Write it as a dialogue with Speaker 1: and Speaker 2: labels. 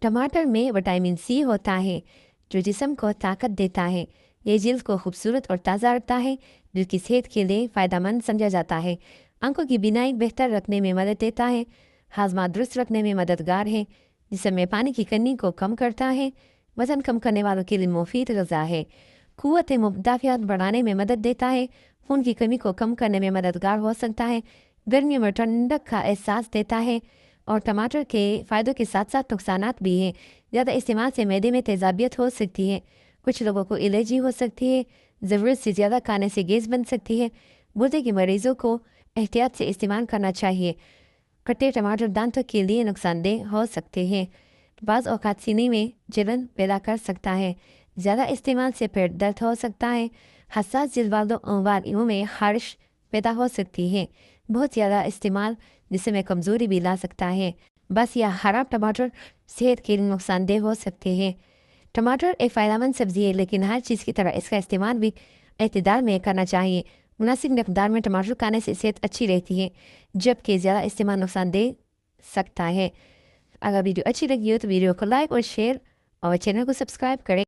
Speaker 1: टमाटर में vitamin C होता है जो जिस्म को ताकत देता है। ये जल्द को खूबसूरत और ताज़ा रखता है जो कि सेहत के लिए फ़ायदेमंद समझा जाता है। आंखों की बीनाई बेहतर रखने में मदद देता है। हाजमा दुरुस्त रखने में मददगार है। जिस्म में पानी की कमी को कम करता है। वज़न कम करने वालों के लिए मुफीद ग़िज़ा है। क़ुव्वत मुदाफ़ियत बढ़ाने में मदद देता है। खून की कमी को कम करने में मददगार हो सकता है। गर्मियों में ठंडक का एहसास देता है। और टमाटर के फ़ायदों के साथ साथ नुकसानात भी हैं। ज़्यादा इस्तेमाल से मैदे में तेज़ाबियत हो सकती है। कुछ लोगों को एलर्जी हो सकती है। ज़रूरत से ज़्यादा खाने से गैस बन सकती है। गुर्दे के मरीज़ों को एहतियात से इस्तेमाल करना चाहिए। कटे टमाटर दांतों के लिए नुकसानदेह हो सकते हैं। बाज़ औक़ात सीने में जलन पैदा कर सकता है। ज़्यादा इस्तेमाल से पेट दर्द हो सकता है। हसास जल्द वालों में खारिश पैदा हो सकती है। बहुत ज़्यादा इस्तेमाल जिसमें कमज़ोरी भी ला सकता है। बस या खराब टमाटर सेहत के लिए नुकसानदेह हो सकते हैं। टमाटर एक फ़ायदेमंद सब्ज़ी है लेकिन हर चीज़ की तरह इसका इस्तेमाल भी एतदाल में करना चाहिए। मुनासिब मकदार में टमाटर खाने से सेहत अच्छी रहती है जबकि ज़्यादा इस्तेमाल नुकसान दे सकता है। अगर वीडियो अच्छी लगी हो तो वीडियो को लाइक और शेयर और चैनल को सब्सक्राइब करें।